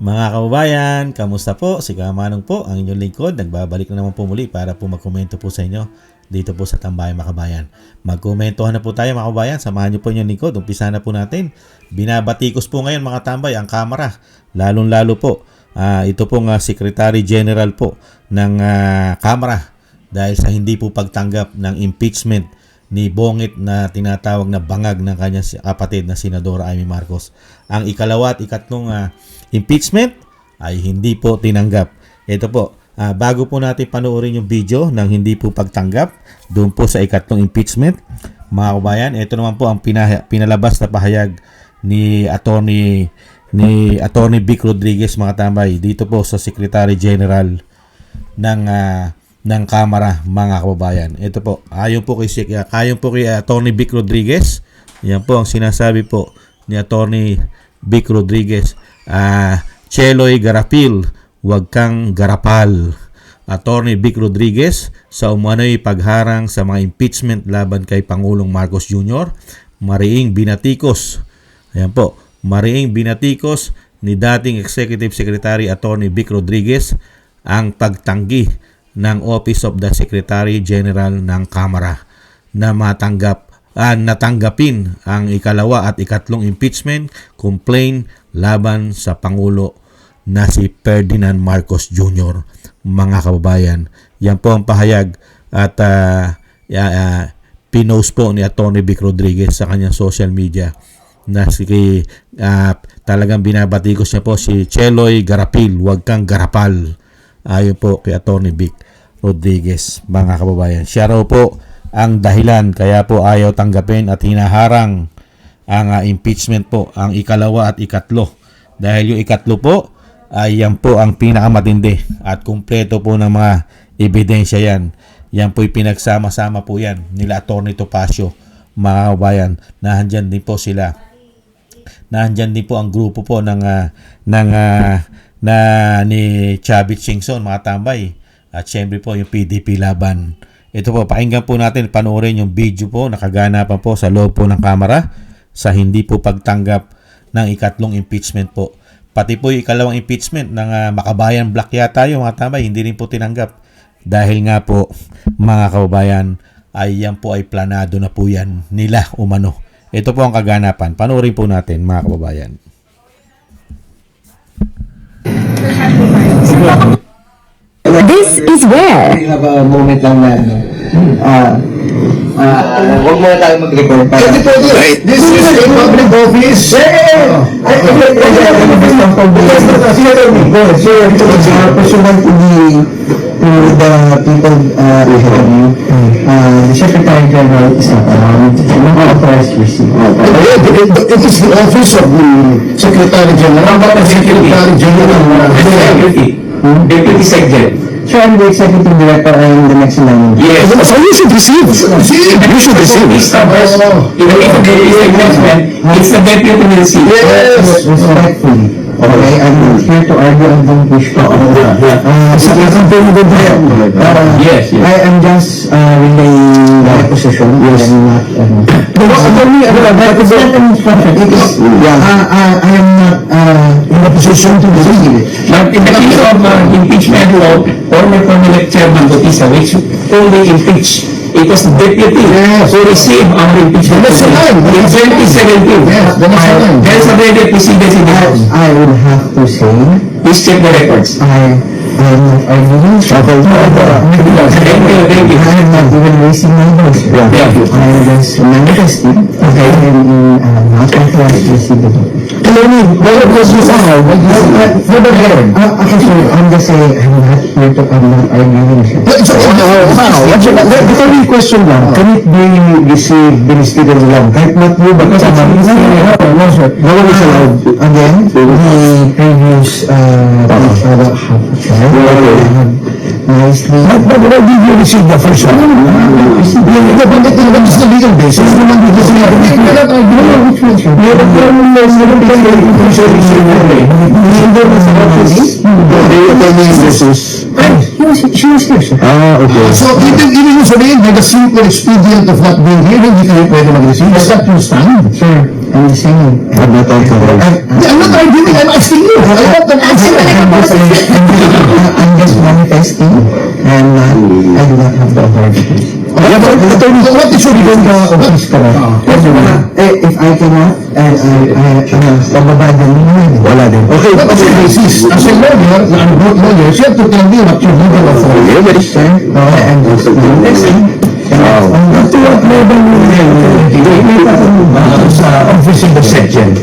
Mga kababayan, kamusta po? Si Kamanong po, ang inyong lingkod. Nagbabalik na naman po muli para po magkomento po sa inyo dito po sa Tambayang Makabayan. Magkomentohan na po tayo mga kababayan. Samahan niyo po inyong lingkod. Umpisa na po natin. Binabatikos po ngayon mga tambay ang Kamara. Lalong-lalo po. Ito pong Secretary General po ng Kamara dahil sa hindi po pagtanggap ng impeachment ni Bongit na tinatawag na bangag ng kanyang kapatid na Senadora Amy Marcos. Ang ikalawa at ikatlong impeachment ay hindi po tinanggap. Ito po, bago po natin panoorin yung video ng hindi po pagtanggap doon po sa ikatlong impeachment, mga kabayan, ito naman po ang pinalabas na pahayag ni Attorney Vic Rodriguez mga tambay dito po sa Secretary General ng Kamara mga kababayan. Ito po, ayon po kay Attorney Vic Rodriguez. Yan po ang sinasabi po ni Attorney Vic Rodriguez. Cheloy Garapil, wag kang garapal. Attorney Vic Rodriguez sa umano'y pagharang sa mga impeachment laban kay Pangulong Marcos Jr. Mariing binatikos. Ayan po, mariing binatikos ni dating Executive Secretary Attorney Vic Rodriguez ang pagtanggi ng Office of the Secretary General ng Kamara na natanggapin ang ikalawa at ikatlong impeachment complaint laban sa Pangulo na si Ferdinand Marcos Jr. Mga kababayan, yan po ang pahayag at pinost po ni Attorney Vic Rodriguez sa kanyang social media na talagang binabatikos niya po si Cheloy Garapil, wag kang garapal. Ayon po kay Attorney Vic Rodriguez mga kababayan. Siya raw po ang dahilan kaya po ayaw tanggapin at hinaharang ang impeachment po, ang ikalawa at ikatlo. Dahil yung ikatlo po ay yan po ang pinakamatindi at kumpleto po ng mga ebidensya yan. Yan po'y pinagsama-sama po yan nila Attorney Topacio mga kababayan. Nahandyan din po sila. Nahandyan din po ang grupo po ni Chavit Singson mga tambay at syempre po yung PDP laban. Ito po, pakinggan po natin, panoorin yung video po nakaganapan po sa loob po ng Kamara sa hindi po pagtanggap ng ikatlong impeachment po. Pati po yung ikalawang impeachment ng Makabayan Black yata yung mga tambay, hindi rin po tinanggap dahil nga po mga kababayan ay yan po ay planado na po yan nila umano. Ito po ang kaganapan, panoorin po natin mga kababayan. This is where. We have a moment lang na huwag muna tayo mag-record. This is a public office. Pursuant to the people we have you, the Secretary General is not around. No authorized receipt. It is the office of the Secretary General. How about the Secretary General? Deputy Secretary. Sure, I'm the Executive Director and the next in line. Yes. So you should receive. You should receive. Even if the it's the deputy to receive. Yes. Respectfully. Okay, I'm not here to argue. I don't wish to argue. Yes. I am just relaying my position. Yes. I'm not. I am not in a position to receive it. But in the case of impeachment law, former Chairman Bautista, which only impeached, it was the deputy who received our impeachment in 2017. Yes, there's already a precedence in the House. I would have to say, please check the records. I am not arguing. Thank you. I am not even raising my voice. I am just manifesting. I am not authorized to receive the vote. What was you say? I'm just saying, I'm not here to, I'm not arguing. The only question lang, can it be received ministerial lang? Kahit not you, but someone is no sir. No one is allowed. Again, the previous nicely. But why did you receive the first one? It's the legal basis. She was here, sir. Okay. So, even sabihin, by the simple expedient of not being here, hindi kayo pwede mag-receive. Is that your stand? Sir. I'm just saying. I'm not arguing, I'm asking you. I want an answer. I'm just manifesting, and I do not have the authority. What is your office ka na? If I cannot, pababada mo yun. Wala din. Okay, what's your basis? As a lawyer, I'm both lawyers, you have to tell me what your legal authority is. And next thing, what level sa office of the section?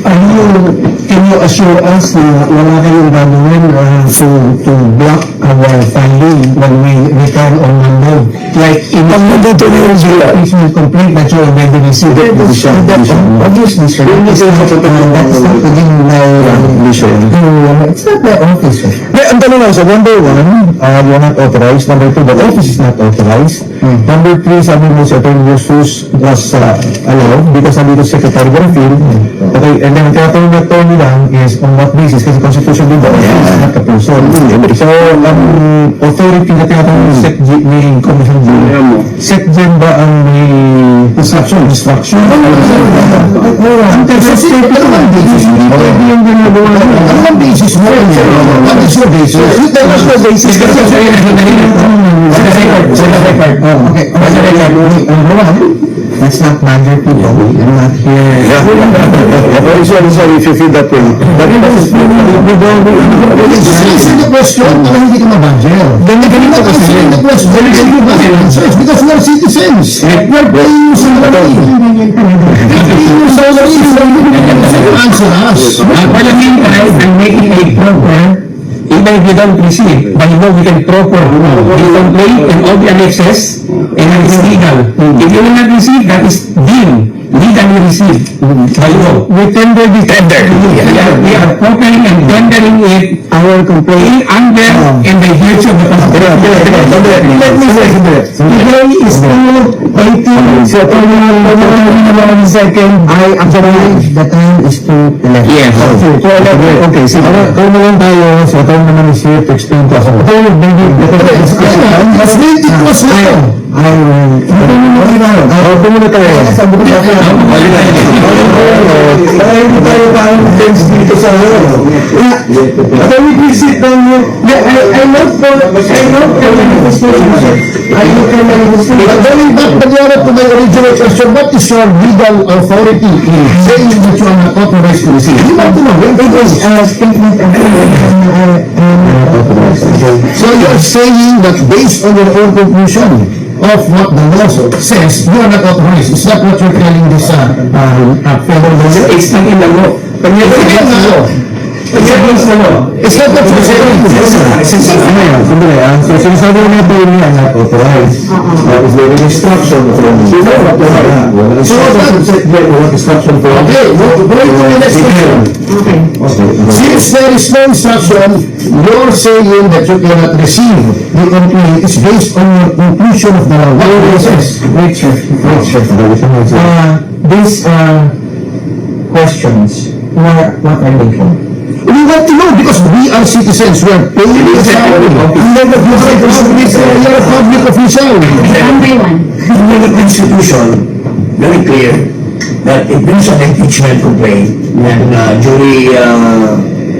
Can you assure us na wala kayong gagawin to block our filing when we return on Monday? Like, in the policeman complaint that you already received. Obviously, sir. That's not within my mission. It's not my office, sir. Ang tanong lang, so number one, you're not authorized. Number two, the office is not authorized. Number three, sabi mo sa attorney was allowed because sabi ko Secretary Garfield. Okay, and then tinatanong na attorney lang is on what basis kasi constitution din ba is not a person. So, authority na tinatanong ni SecG, ni Commission G, SecG ba ang may instruction? Ang tercero, ano ang basis? Pwede yung ginagawa mo. Ano ang basis mo? What is your basis? There was no basis. Let's not matter people. I'm not here. Sorry if you feel that way. Answer the question para hindi ka mabudget. Then you cannot answer the question. Because we are citizens. We are paying you salary. Answer us. For the meantime, I'm making a program. Even if you don't receive, but you know we can proper the complaint and all the annexes, and it is legal. If you will not receive, that is deemed legally received by law. We tender the tender. We are preparing and tendering it Our complaint. under and by virtue of the Constitution. Let me say today is still 18 second. I acknowledge the time is 2:11. Yes. Okay, so kung naman tayo, so tayo naman is here to explain to us. It was now. I will. Pumunta tayo. Hindi tayo parang friends dito sa ano. Can we please sit down here? I love for manifestation. Going back to my original question, what is your legal authority in saying that you are not authorized to receive? You want to know, it was a statement so you are saying that based on your own conclusion of what the law says, you are not authorized. Is that what you're telling this fellow lawyer? It's not in the law. It's not what you're saying. So sinasabi mo natin yun yan, not authorized. Is there an instruction from you? So what instruction from you? Okay, going to the next question. Since there is no instruction, you're saying that you cannot receive the complaint is based on your conclusion of the law. What it says? Wait, sir. These questions, what are they for? We want to know because we are citizens. We are paying the salary. You're a public official. The Constitution, very clear, that if there's an impeachment complaint and duly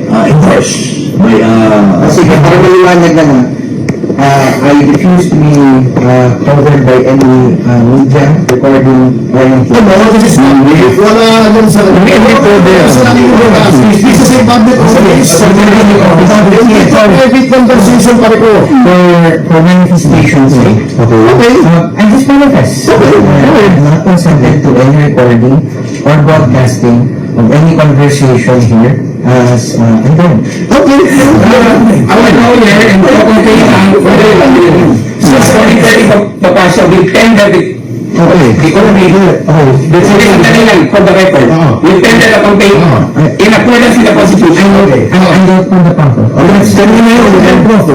endorsed by Sige, para maliwanag na nga, I refuse to be covered by any media recording or anything. No, this is not me. Wala lang sa this is a public office. Private conversation pare ko. For manifestation's sake. Okay. I just manifest. I'm not consented to any recording or broadcasting of any conversation here as I'm doing. Okay. Our lawyer and papasok with tender Okay. economy. For the record, we tender the complaint in accordance with the Constitution. I'm not on the panel. Let's terminate the proffer.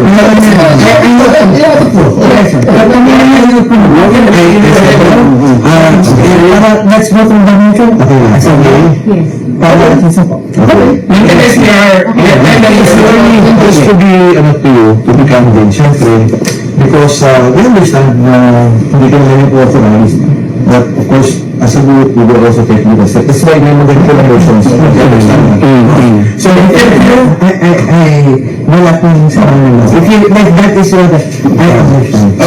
Let's go from the motion. Nonetheless, we are This to be to you, to be candid, syempre, because we understand na hindi ka namin authorized, but of course, as a group, we will also take legal steps. That's why may mga regulations. So, wala pong sa if you, like, that is what I understand.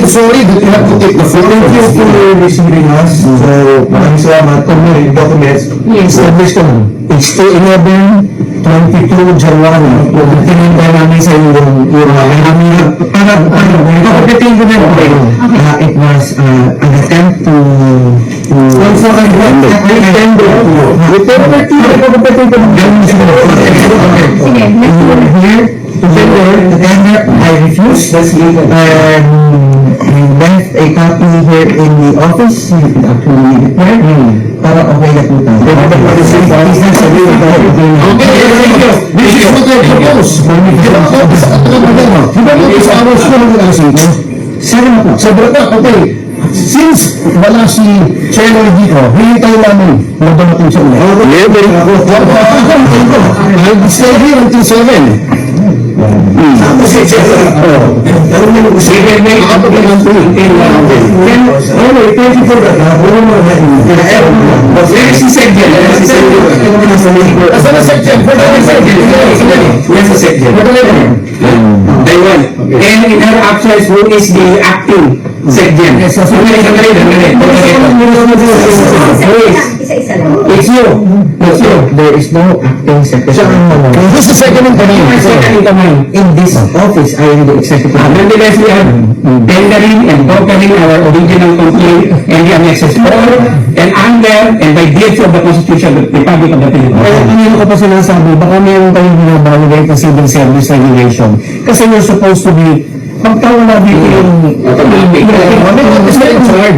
Sorry that you have to take the floor. Thank you for receiving us. So, maraming salamat. Kung may documents, establish ko lang. It's 2/11/22 January. Tinanda namin sa yung pagdating ko na it was an attempt to also I refused. We left a copy here in the office. You could actually leave it there. Para okay na po tayo. Okay, thank you. This is what I propose. Di ba mo sa hours ko lang ang sito? Sobra pa, okay. Since wala si Chairman dito, hinintay namin na dumating siya ulit. I'll stay here until 7. Tapos si Chairman. Sige, may kapag ng anyway, thank you for that. Where is si Segjen? Asan na Segjen? Where's the Segjen? Taiwan. And in her absence, who is the acting Segjen? Isa-isa lang. It's you. It's you. There is no acting secretary. Who's the second in command? Second in command. In this office, I am the executive. Nonetheless, we are tendering and opening our original complaint and the annexes form and under and by virtue of the Constitution of the Republic of the Philippines. Kanina ko pa sinasabi, baka meron tayong binabalagay ng civil service regulation. Kasi you're supposed to be, pagka wala dito yung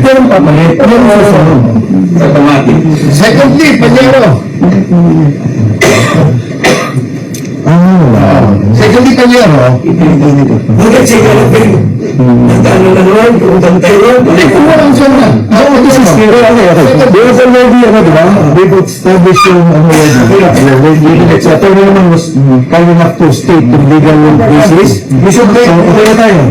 pero papalit. Automatic. Secondly, Panyero. Secondly, Panyero. Bakit siya galapin? Nagkano na naman, pumunta tayo naman. Kung walang siya na. This is clear. There was already, diba? They've established yung, it's attorney naman was kind enough to state the legal basis. We should make. So, okay na tayo.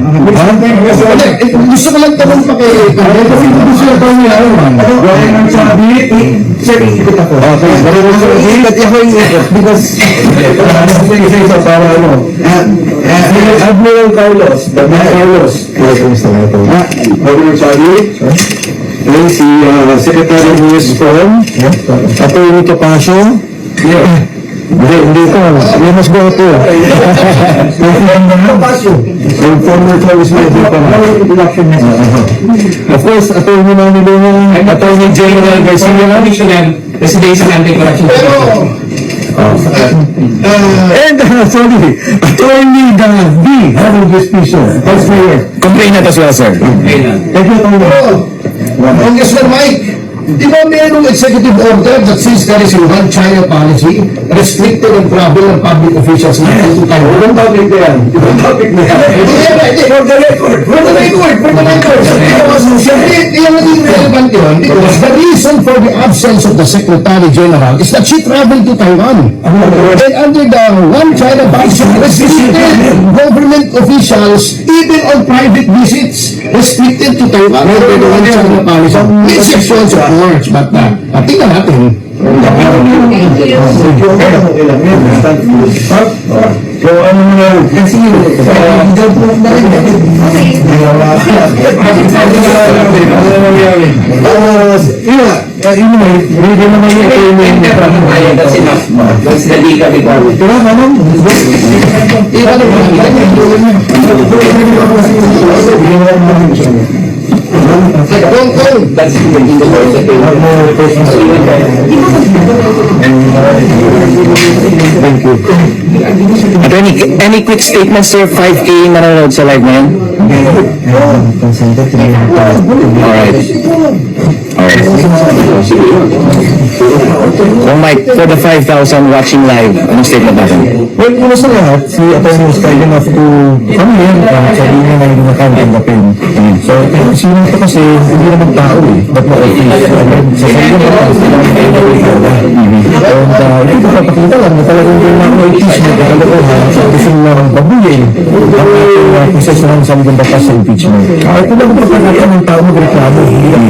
Gusto ko lang tanong pa kay Kasi gusto na tayo nila naman. Gawin ang sabi, sir, iikot ako. Okay, gawin ang sabi, iikot ako iikot. Because, para ano, Admiral Carlos, Carlos, Admiral Charlie, and si Secretary of US Forum, Attorney Topacio, hindi ko, we must go to. And former Congressman of course, Attorney Manilungan, Attorney General Garcia, Presidential Anti-Corruption. and sorry, Attorney Davi, Harold Despicio, Vice Mayor. Complainant as well, sir. Thank you, Attorney. Congressman Mike, di ba mayroong executive order that since there is a one-China policy, restricted ang travel ng public officials na ito tayo? Ibang topic na yan. Ibang topic na yan. For the record. Yung naging relevant yun, because the reason for the absence of the Secretary General is that she traveled to Taiwan. And under the one-China policy, restricted government officials, even on private visits, restricted to Taiwan. Under the one-China policy. Exceptions, of course, but tingnan natin. So, ano mo na, kasi, daw po na rin. Hindi naman yung That's enough. That's the legal requirement. Pero naman, That's the thank you. Any quick statements, sir? 5K nanonood sa live na yan? Alright. So Mike, for the 5,000 watching live, anong statement natin? Well, una sa lahat, si Atty. was kind enough to come here at sabihin na hindi na kaya tanggapin. So, sino ito kasi hindi naman tao eh. Ba't mo office? Sa sarili mo, and ito papakita lang na talagang yung mga impeachment na kalokohan sa gusto lang babuyin ang ating proseso ng saligang batas sa impeachment. Ito lang ang papakita ng tao magreklamo. Hindi ang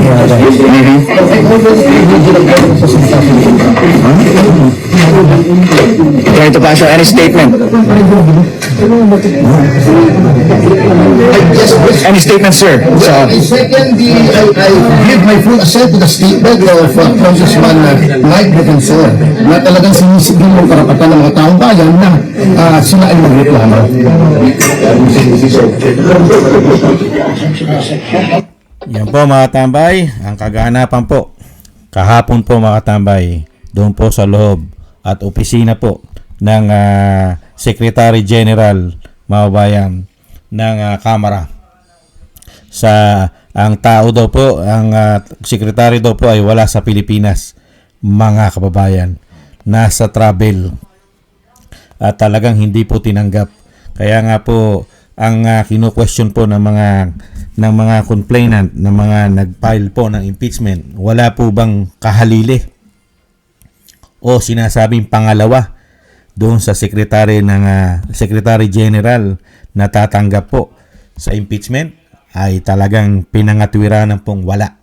Attorney Topacio, any statement? Any statement, sir? I give my full assent to the statement of Congressman Mike Defensor na talagang sinisigil ng karapatan ng mga taong bayan na sila ay magreklamo. Yan po mga tambay, ang kaganapan po. Kahapon po mga tambay, doon po sa loob at opisina po ng Secretary General mga bayan ng Kamara. Ang tao daw po, ang secretary daw po ay wala sa Pilipinas, mga kababayan. Nasa travel at talagang hindi po tinanggap. Kaya nga po ang kino-question po ng mga complainant, ng mga nag-file po ng impeachment, wala po bang kahalili o sinasabing pangalawa doon sa Secretary General na tatanggap po sa impeachment, ay talagang pinangatwiranan pong wala.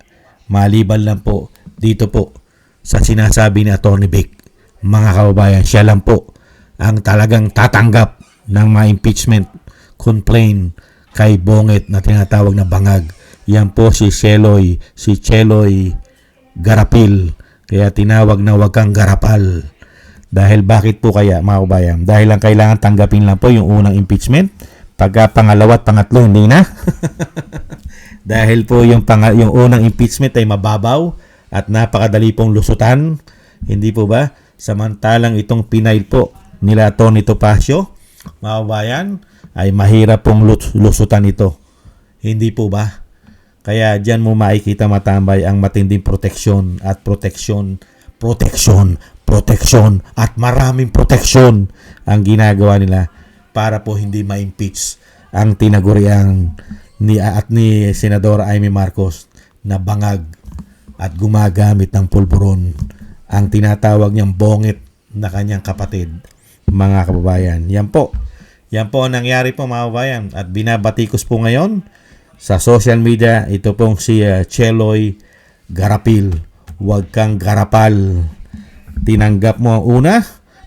Maliban lang po dito po sa sinasabi ni Atty. Vic, mga kababayan, siya lang po ang talagang tatanggap ng mga impeachment complaint kay Bonget na tinatawag na bangag. Yan po si Cheloy Garapil. Kaya tinawag na wag kang garapal. Dahil bakit po kaya mga kababayan? Dahil lang kailangan tanggapin lang po yung unang impeachment. Pagka pangalawa at pangatlo, hindi na. Dahil po yung unang impeachment ay mababaw at napakadali pong lusutan. Hindi po ba? Samantalang itong pinail po nila Tony Topacio, mga kababayan, ay mahirap pong lusutan ito. Hindi po ba? Kaya dyan mo makikita matambay ang matinding proteksyon at proteksyon at maraming proteksyon ang ginagawa nila para po hindi ma-impeach ang tinaguriang ni Senador Amy Marcos na bangag at gumagamit ng pulburon, ang tinatawag niyang bongit na kanyang kapatid, mga kababayan. Yan po ang nangyari po mga kababayan, at binabatikos po ngayon sa social media ito pong si Cheloy Garapil. Huwag kang garapal. Tinanggap mo ang una,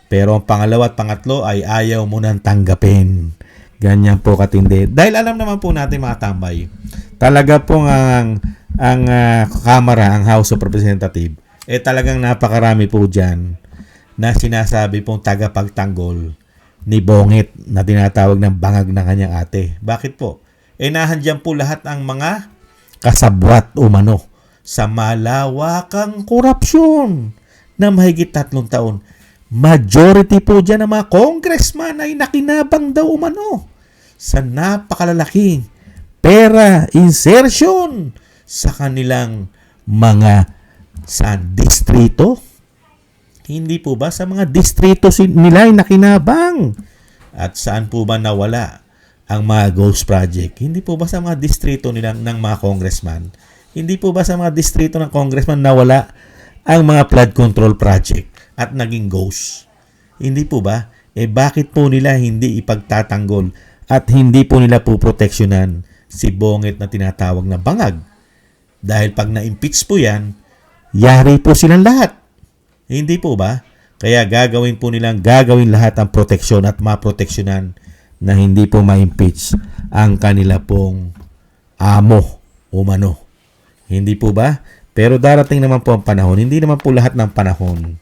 pero ang pangalawa at pangatlo ay ayaw mo nang tanggapin. Ganyan po katindi. Dahil alam naman po natin mga tambay, talaga pong ang Kamara, ang House of Representatives, talagang napakarami po dyan na sinasabi pong tagapagtanggol ni Bongit na tinatawag ng bangag ng kanyang ate. Bakit po? Nahandyan po lahat ang mga kasabwat umano sa malawakang korupsyon na mahigit 3 taon. Majority po dyan ng mga congressman ay nakinabang daw umano sa napakalalaking pera insertion sa kanilang mga distrito. Hindi po ba sa mga distrito nila ay nakinabang? At saan po ba nawala ang mga ghost project? Hindi po ba sa mga distrito nila ng mga congressman? Hindi po ba sa mga distrito ng congressman nawala ang mga flood control project at naging ghost? Hindi po ba? Bakit po nila hindi ipagtatanggol at hindi po nila po proteksyonan si Bonget na tinatawag na bangag? Dahil pag na-impeach po yan, yari po silang lahat. Hindi po ba? Kaya gagawin lahat ang proteksyon at maproteksyonan na hindi po ma-impeach ang kanila pong amo umano. Hindi po ba? Pero darating naman po ang panahon. Hindi naman po lahat ng panahon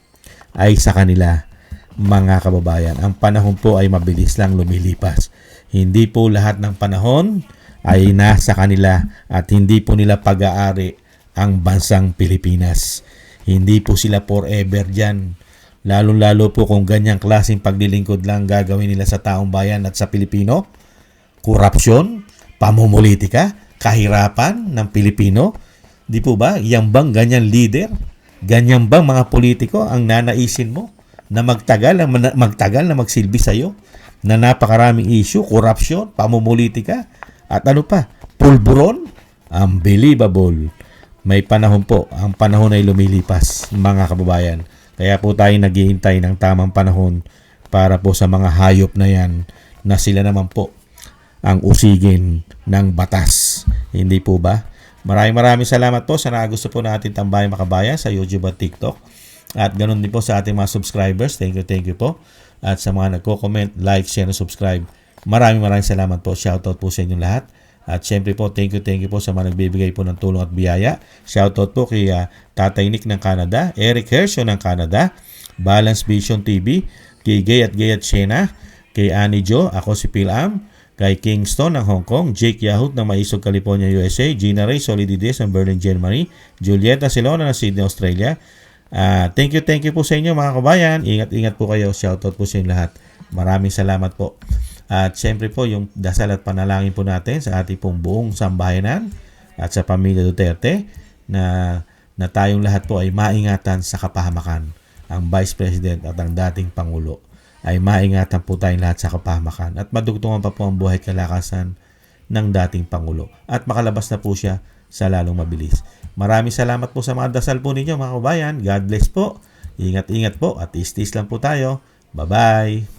ay sa kanila, mga kababayan. Ang panahon po ay mabilis lang lumilipas. Hindi po lahat ng panahon ay nasa kanila at hindi po nila pag-aari ang bansang Pilipinas. Hindi po sila forever dyan. Lalo-lalo po kung ganyang klaseng paglilingkod lang gagawin nila sa taong bayan at sa Pilipino. Korupsyon, pamumulitika, kahirapan ng Pilipino. Di po ba? Yang bang ganyan leader? Ganyan bang mga politiko ang nanaisin mo na magtagal na magsilbi sa'yo? Na napakaraming issue, korupsyon, pamumulitika, at ano pa? Pulburon? Unbelievable. May panahon po. Ang panahon ay lumilipas, mga kababayan. Kaya po tayo naghihintay ng tamang panahon para po sa mga hayop na yan na sila naman po ang usigin ng batas. Hindi po ba? Maraming salamat po sa gusto po natin tambayang makabayan sa YouTube at TikTok. At ganun din po sa ating mga subscribers. Thank you po. At sa mga nagko-comment, like, share, and subscribe. Maraming salamat po. Shoutout po sa inyong lahat. At syempre po, thank you po sa mga nagbibigay po ng tulong at biyaya. Shoutout po kay Tatay Nick ng Canada, Eric Hershio ng Canada, Balance Vision TV, kay Gay at Shena, kay Annie Jo, ako si Phil Am, kay Kingston ng Hong Kong, Jake Yahut ng Maisog, California, USA, Gina Ray Solidides ng Berlin, Germany, Julieta Silona ng Sydney, Australia. Thank you po sa inyo mga kabayan. Ingat po kayo. Shoutout po sa inyo lahat. Maraming salamat po. At syempre po yung dasal at panalangin po natin sa ating pong buong sambayanan at sa pamilya Duterte na tayong lahat po ay maingatan sa kapahamakan. Ang Vice President at ang dating Pangulo ay maingatan po tayong lahat sa kapahamakan at madugtungan pa po ang buhay kalakasan ng dating Pangulo at makalabas na po siya sa lalong mabilis. Maraming salamat po sa mga dasal po ninyo mga kabayan. God bless po. Ingat po at istis lang po tayo. Bye-bye.